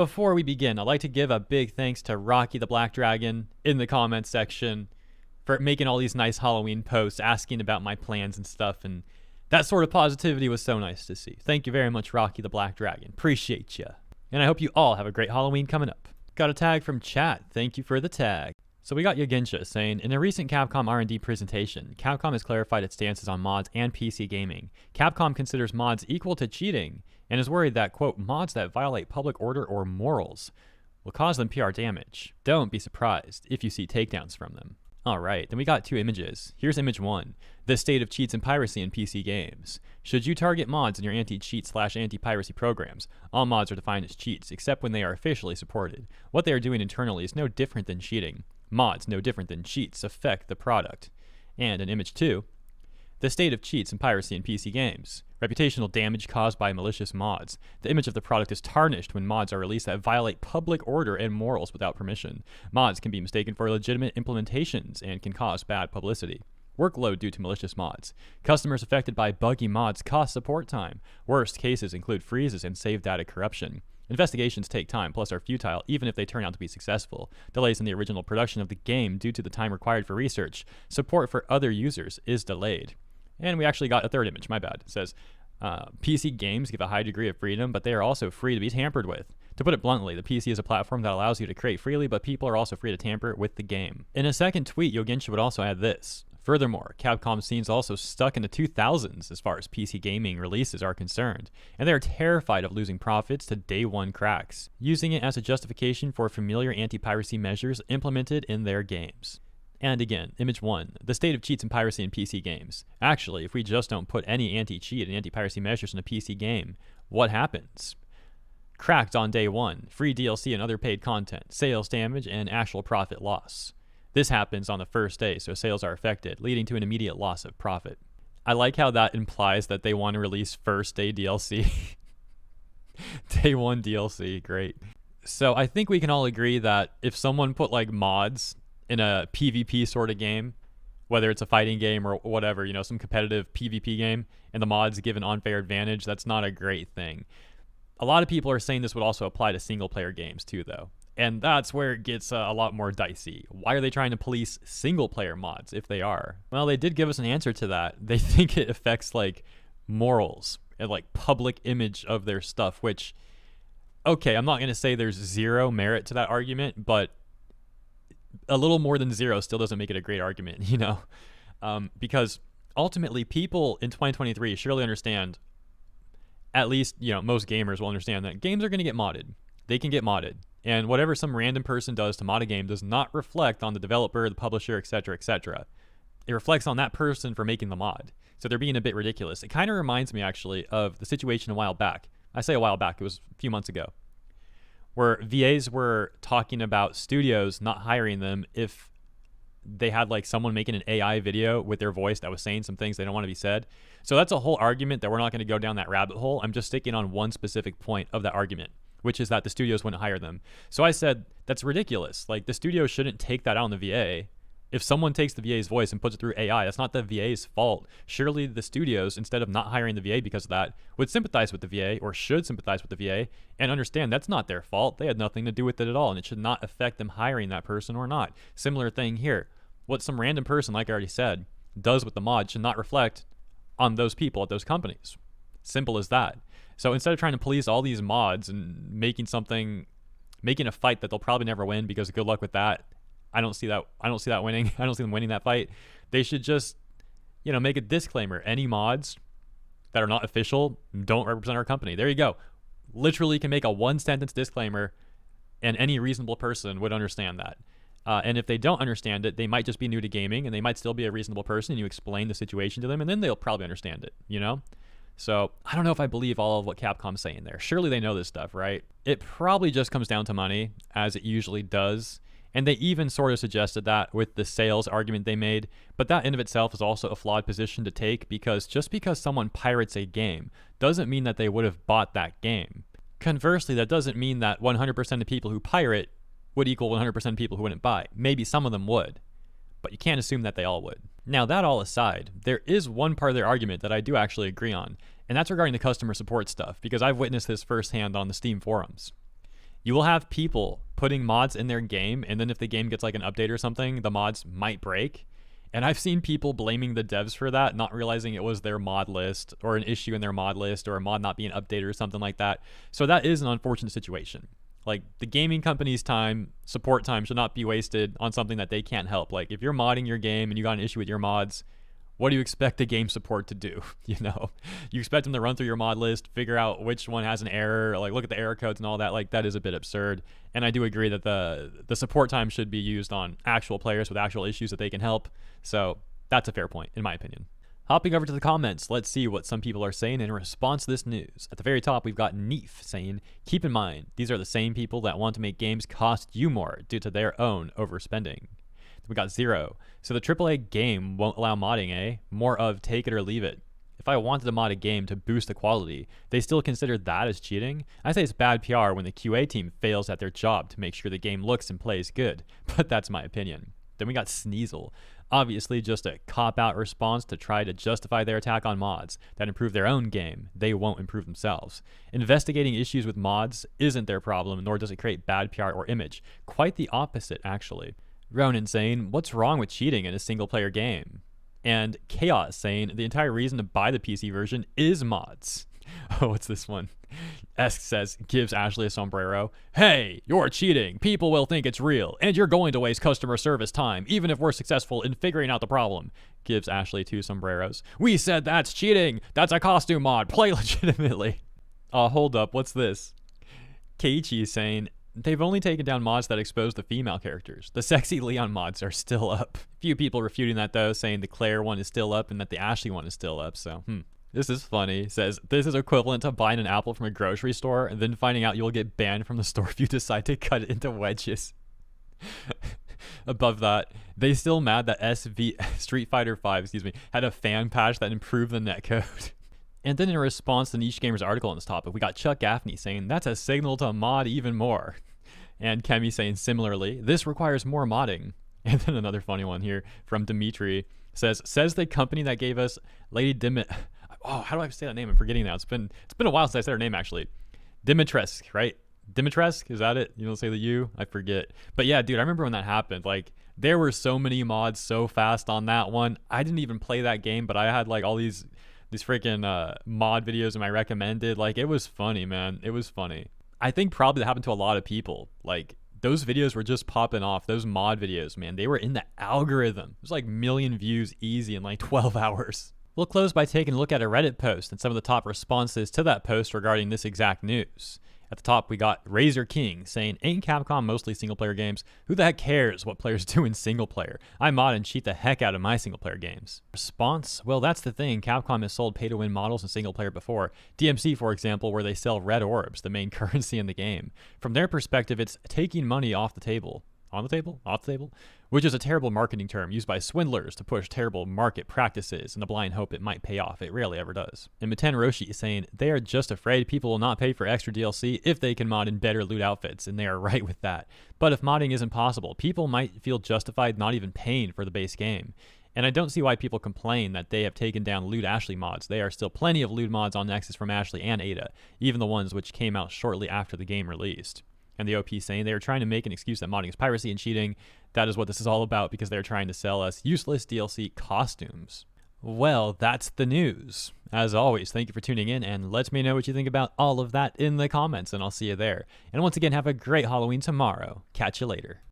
Before we begin, I'd like to give a big thanks to Rocky the Black Dragon in the comments section for making all these nice Halloween posts, asking about my plans and stuff, and that sort of positivity was so nice to see. Thank you very much, Rocky the Black Dragon. Appreciate ya. And I hope you all have a great Halloween coming up. Got a tag from chat. Thank you for the tag. So we got Yagensha saying, in a recent Capcom R&D presentation, Capcom has clarified its stances on mods and PC gaming. Capcom considers mods equal to cheating and is worried that, quote, mods that violate public order or morals will cause them PR damage. Don't be surprised if you see takedowns from them. Alright, then we got two images. Here's image one, the state of cheats and piracy in PC games. Should you target mods in your anti-cheat / anti-piracy programs? All mods are defined as cheats, except when they are officially supported. What they are doing internally is no different than cheating. Mods, no different than cheats, affect the product. And in image two, the state of cheats and piracy in PC games. Reputational damage caused by malicious mods. The image of the product is tarnished when mods are released that violate public order and morals without permission. Mods can be mistaken for legitimate implementations and can cause bad publicity. Workload due to malicious mods. Customers affected by buggy mods cost support time. Worst cases include freezes and save data corruption. Investigations take time, plus are futile, even if they turn out to be successful. Delays in the original production of the game due to the time required for research. Support for other users is delayed. And we actually got a third image, my bad. It says, PC games give a high degree of freedom, but they are also free to be tampered with. To put it bluntly, the PC is a platform that allows you to create freely, but people are also free to tamper with the game. In a second tweet, Yogensha would also add this. Furthermore, Capcom scene's also stuck in the 2000s as far as PC gaming releases are concerned, and they are terrified of losing profits to day one cracks, using it as a justification for familiar anti-piracy measures implemented in their games. And again, image one, the state of cheats and piracy in PC games. Actually, if we just don't put any anti-cheat and anti-piracy measures in a PC game, what happens? Cracked on day one, free DLC and other paid content, sales damage, and actual profit loss. This happens on the first day, so sales are affected, leading to an immediate loss of profit. I like how that implies that they want to release first day DLC. Day one DLC, great. So I think we can all agree that if someone put like mods in a PvP sort of game, whether it's a fighting game or whatever, you know, some competitive PvP game, and the mods give an unfair advantage, that's not a great thing. A lot of people are saying this would also apply to single player games too, though. And that's where it gets a lot more dicey. Why are they trying to police single player mods if they are? Well, they did give us an answer to that. They think it affects like morals and like public image of their stuff, which, okay, I'm not going to say there's zero merit to that argument, but a little more than zero still doesn't make it a great argument, you know? Because ultimately people in 2023 surely understand, at least, you know, most gamers will understand that games are going to get modded. They can get modded. And whatever some random person does to mod a game does not reflect on the developer, the publisher, etc., etc. It reflects on that person for making the mod. So they're being a bit ridiculous. It kind of reminds me, actually, of the situation a while back. I say a while back, it was a few months ago, where VAs were talking about studios not hiring them if they had like someone making an AI video with their voice that was saying some things they don't want to be said. So that's a whole argument that we're not going to go down that rabbit hole. I'm just sticking on one specific point of that argument, which is that the studios wouldn't hire them. So I said, that's ridiculous. Like, the studio shouldn't take that out on the VA. If someone takes the VA's voice and puts it through AI, that's not the VA's fault. Surely the studios, instead of not hiring the VA because of that, would sympathize with the VA, or should sympathize with the VA, and understand that's not their fault. They had nothing to do with it at all, and it should not affect them hiring that person or not. Similar thing here. What some random person, like I already said, does with the mod should not reflect on those people at those companies. Simple as that. So instead of trying to police all these mods and making a fight that they'll probably never win, because good luck with that. I don't see that winning. I don't see them winning that fight. They should just, you know, make a disclaimer. Any mods that are not official don't represent our company. There you go. Literally can make a one-sentence disclaimer, and any reasonable person would understand that. And if they don't understand it, they might just be new to gaming, and they might still be a reasonable person, and you explain the situation to them, and then they'll probably understand it, you know? So I don't know if I believe all of what Capcom's saying there. Surely they know this stuff, right? It probably just comes down to money, as it usually does. And they even sort of suggested that with the sales argument they made, but that in of itself is also a flawed position to take, because just because someone pirates a game doesn't mean that they would have bought that game. Conversely, that doesn't mean that 100% of people who pirate would equal 100% of people who wouldn't buy. Maybe some of them would, but you can't assume that they all would. Now, that all aside, there is one part of their argument that I do actually agree on, and that's regarding the customer support stuff, because I've witnessed this firsthand on the Steam forums. You will have people putting mods in their game, and then if the game gets like an update or something, the mods might break. And I've seen people blaming the devs for that, not realizing it was their mod list or an issue in their mod list or a mod not being updated or something like that. So that is an unfortunate situation. Like, the gaming company's time, support time, should not be wasted on something that they can't help. Like, if you're modding your game and you got an issue with your mods, what do you expect the game support to do? You expect them to run through your mod list, figure out which one has an error, like look at the error codes and all that. Like, that is a bit absurd. And I do agree that the support time should be used on actual players with actual issues that they can help. So that's a fair point, in my opinion. Hopping over to the comments, let's see what some people are saying in response to this news. At the very top, we've got Neef saying, keep in mind, these are the same people that want to make games cost you more due to their own overspending. We got Zero. So the AAA game won't allow modding, eh? More of take it or leave it. If I wanted to mod a game to boost the quality, they still consider that as cheating? I say it's bad PR when the QA team fails at their job to make sure the game looks and plays good, but that's my opinion. Then we got Sneasel. Obviously just a cop-out response to try to justify their attack on mods that improve their own game. They won't improve themselves. Investigating issues with mods isn't their problem, nor does it create bad PR or image. Quite the opposite, actually. Ronan saying, what's wrong with cheating in a single-player game? And Chaos saying, the entire reason to buy the PC version is mods. Oh, what's this one? Esk says, gives Ashley a sombrero. Hey, you're cheating. People will think it's real, and you're going to waste customer service time, even if we're successful in figuring out the problem. Gives Ashley 2 sombreros. We said that's cheating. That's a costume mod. Play legitimately. Hold up. What's this? Keiichi saying, they've only taken down mods that expose the female characters. The sexy Leon mods are still up. Few people refuting that though, saying the Claire one is still up and that the Ashley one is still up, so This is funny. It says, this is equivalent to buying an apple from a grocery store and then finding out you'll get banned from the store if you decide to cut it into wedges. Above that, they still mad that Street Fighter 5, had a fan patch that improved the netcode. And then in response to Niche Gamer's article on this topic, we got Chuck Gaffney saying, that's a signal to mod even more. And Kemi saying, similarly, this requires more modding. And then another funny one here from Dimitri says the company that gave us Lady how do I say that name? I'm forgetting now. It's been a while since I said her name, actually. Dimitrescu, right? Dimitrescu, is that it? You don't say the U? I forget. But yeah, dude, I remember when that happened. Like, there were so many mods so fast on that one. I didn't even play that game, but I had like all these freaking mod videos in my recommended. Like, it was funny, man. It was funny. I think probably that happened to a lot of people. Like, those videos were just popping off. Those mod videos, man, they were in the algorithm. It was like 1 million views easy in like 12 hours. We'll close by taking a look at a Reddit post and some of the top responses to that post regarding this exact news. At the top, we got Razor King saying, ain't Capcom mostly single-player games? Who the heck cares what players do in single-player? I mod and cheat the heck out of my single-player games. Response? Well, that's the thing. Capcom has sold pay-to-win models in single-player before. DMC, for example, where they sell red orbs, the main currency in the game. From their perspective, it's taking money off the table. On the table? Off the table? Which is a terrible marketing term used by swindlers to push terrible market practices in the blind hope it might pay off. It rarely ever does. And Miten Roshi is saying, they are just afraid people will not pay for extra DLC if they can mod in better loot outfits, and they are right with that. But if modding isn't possible, people might feel justified not even paying for the base game. And I don't see why people complain that they have taken down Loot Ashley mods. There are still plenty of loot mods on Nexus from Ashley and Ada, even the ones which came out shortly after the game released. And the OP saying they are trying to make an excuse that modding is piracy and cheating. That is what this is all about, because they're trying to sell us useless DLC costumes. Well, that's the news. As always, thank you for tuning in, and let me know what you think about all of that in the comments, and I'll see you there. And once again, have a great Halloween tomorrow. Catch you later.